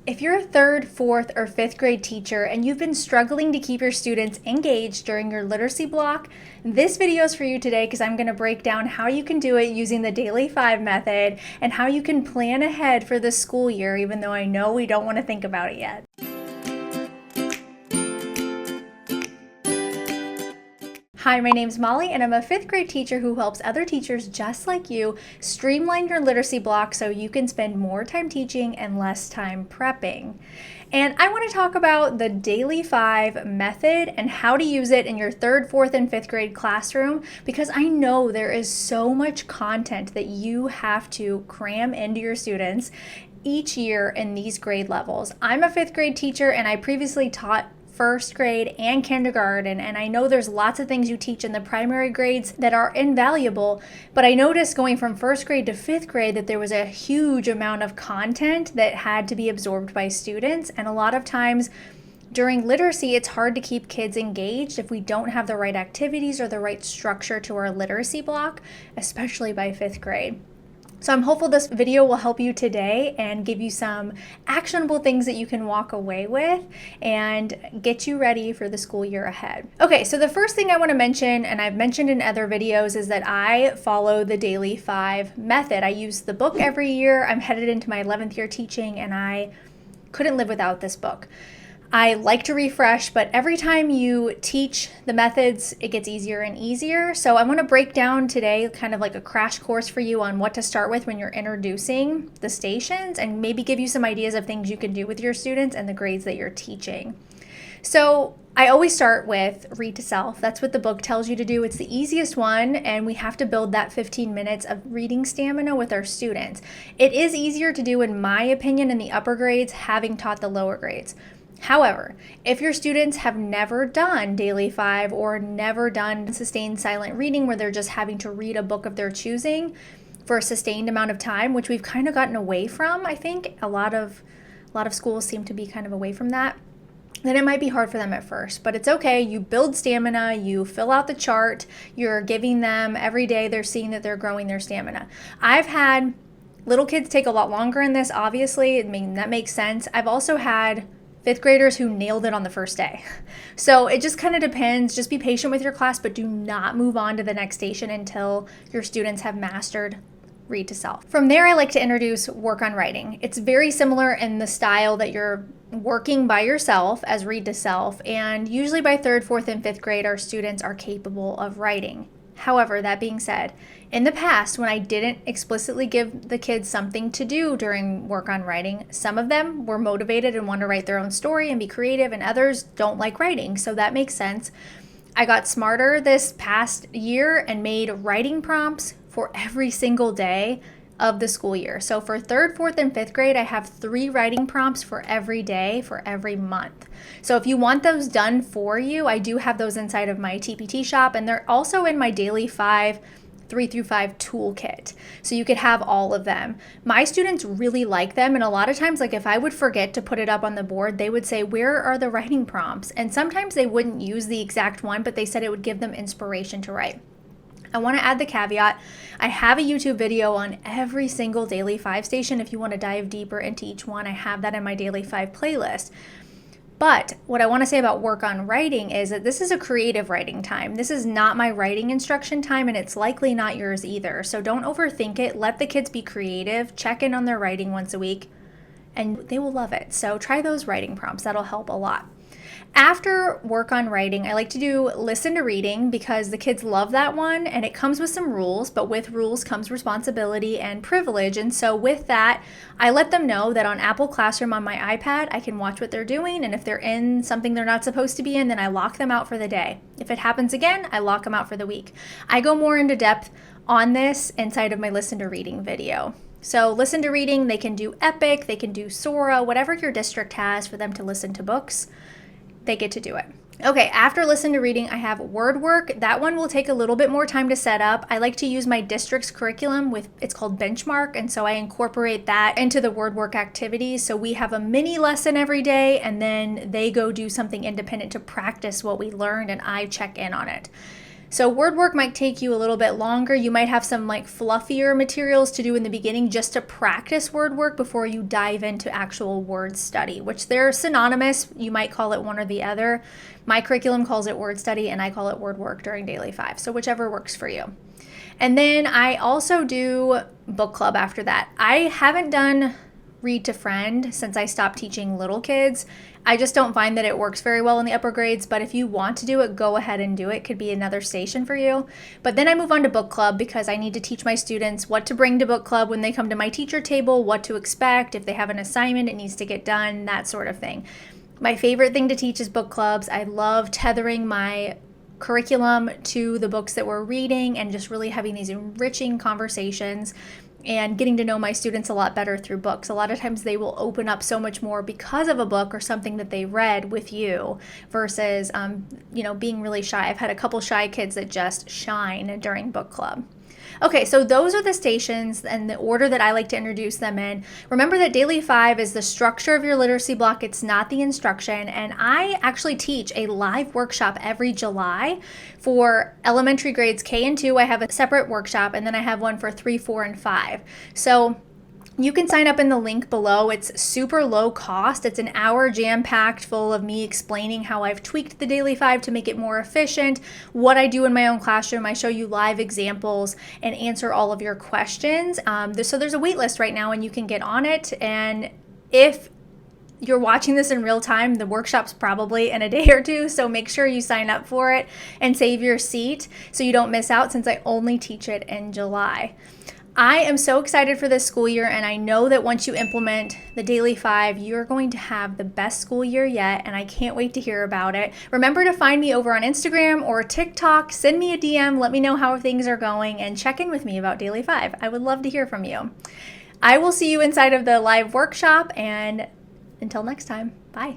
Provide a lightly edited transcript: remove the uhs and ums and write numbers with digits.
If you're a third, fourth, or fifth grade teacher and you've been struggling to keep your students engaged during your literacy block, this video is for you today because I'm going to break down how you can do it using the Daily 5 method and how you can plan ahead for the school year, even though I know we don't want to think about it yet. Hi, my name's Molly, and I'm a fifth grade teacher who helps other teachers just like you streamline your literacy block so you can spend more time teaching and less time prepping. And I want to talk about the Daily 5 method and how to use it in your third, fourth, and fifth grade classroom because I know there is so much content that you have to cram into your students each year in these grade levels. I'm a fifth grade teacher and I previously taught first grade and kindergarten, and I know there's lots of things you teach in the primary grades that are invaluable, but I noticed going from first grade to fifth grade that there was a huge amount of content that had to be absorbed by students, and a lot of times during literacy, it's hard to keep kids engaged if we don't have the right activities or the right structure to our literacy block, especially by fifth grade. So I'm hopeful this video will help you today and give you some actionable things that you can walk away with and get you ready for the school year ahead. Okay, so the first thing I want to mention, and I've mentioned in other videos, is that I follow the Daily 5 method. I use the book every year. I'm headed into my 11th year teaching and I couldn't live without this book. I like to refresh, but every time you teach the methods, it gets easier and easier. So I want to break down today kind of like a crash course for you on what to start with when you're introducing the stations and maybe give you some ideas of things you can do with your students and the grades that you're teaching. So I always start with read to self. That's what the book tells you to do. It's the easiest one, and we have to build that 15 minutes of reading stamina with our students. It is easier to do, in my opinion, in the upper grades, having taught the lower grades. However, if your students have never done Daily 5 or never done sustained silent reading where they're just having to read a book of their choosing for a sustained amount of time, which we've kind of gotten away from, I think a lot of schools seem to be kind of away from that, then it might be hard for them at first. But it's okay. You build stamina, you fill out the chart, you're giving them every day, they're seeing that they're growing their stamina. I've had little kids take a lot longer in this, obviously. I mean, that makes sense. I've also had fifth graders who nailed it on the first day. So it just kind of depends. Just be patient with your class, but do not move on to the next station until your students have mastered read to self. From there, I like to introduce work on writing. It's very similar in the style that you're working by yourself as read to self, and usually by third, fourth, and fifth grade, our students are capable of writing. However, that being said, in the past, when I didn't explicitly give the kids something to do during work on writing, some of them were motivated and want to write their own story and be creative, and others don't like writing, so that makes sense. I got smarter this past year and made writing prompts for every single day of the school year. So for third, fourth, and fifth grade, I have 3 writing prompts for every day for every month. So if you want those done for you, I do have those inside of my TPT shop, and they're also in my Daily 5 3 through 5 toolkit. So you could have all of them. My students really like them, and a lot of times, like if I would forget to put it up on the board, they would say, "Where are the writing prompts?" And sometimes they wouldn't use the exact one, but they said it would give them inspiration to write. I want to add the caveat, I have a YouTube video on every single Daily 5 station. If you want to dive deeper into each one, I have that in my Daily 5 playlist. But what I want to say about work on writing is that this is a creative writing time. This is not my writing instruction time, and it's likely not yours either. So don't overthink it. Let the kids be creative. Check in on their writing once a week, and they will love it. So try those writing prompts. That'll help a lot. After work on writing, I like to do listen to reading because the kids love that one, and it comes with some rules, but with rules comes responsibility and privilege. And so with that, I let them know that on Apple Classroom on my iPad, I can watch what they're doing, and if they're in something they're not supposed to be in, then I lock them out for the day. If it happens again, I lock them out for the week. I go more into depth on this inside of my listen to reading video. So listen to reading, they can do Epic, they can do Sora, whatever your district has for them to listen to books. They get to do it. Okay, after listen to reading, I have word work. That one will take a little bit more time to set up. I like to use my district's curriculum it's called Benchmark, and so I incorporate that into the word work activities. So we have a mini lesson every day, and then they go do something independent to practice what we learned, and I check in on it. So word work might take you a little bit longer. You might have some like fluffier materials to do in the beginning just to practice word work before you dive into actual word study, which they're synonymous. You might call it one or the other. My curriculum calls it word study and I call it word work during Daily 5. So whichever works for you. And then I also do book club after that. I haven't done read to friend since I stopped teaching little kids. I just don't find that it works very well in the upper grades, but if you want to do it, go ahead and do it. Could be another station for you. But then I move on to book club because I need to teach my students what to bring to book club when they come to my teacher table, what to expect, if they have an assignment, it needs to get done, that sort of thing. My favorite thing to teach is book clubs. I love tethering my curriculum to the books that we're reading and just really having these enriching conversations and getting to know my students a lot better through books. A lot of times they will open up so much more because of a book or something that they read with you versus, being really shy. I've had a couple shy kids that just shine during book club. Okay, so those are the stations and the order that I like to introduce them in. Remember that Daily 5 is the structure of your literacy block. It's not the instruction. And I actually teach a live workshop every July for elementary grades K and 2. I have a separate workshop, and then I have one for 3, 4, and 5. So you can sign up in the link below. It's super low cost. It's an hour jam-packed full of me explaining how I've tweaked the Daily 5 to make it more efficient, what I do in my own classroom. I show you live examples and answer all of your questions. So there's a wait list right now and you can get on it. And if you're watching this in real time, the workshop's probably in a day or two, so make sure you sign up for it and save your seat so you don't miss out, since I only teach it in July. I am so excited for this school year, and I know that once you implement the Daily 5, you're going to have the best school year yet, and I can't wait to hear about it. Remember to find me over on Instagram or TikTok, send me a DM, let me know how things are going, and check in with me about Daily 5. I would love to hear from you. I will see you inside of the live workshop, and until next time, bye.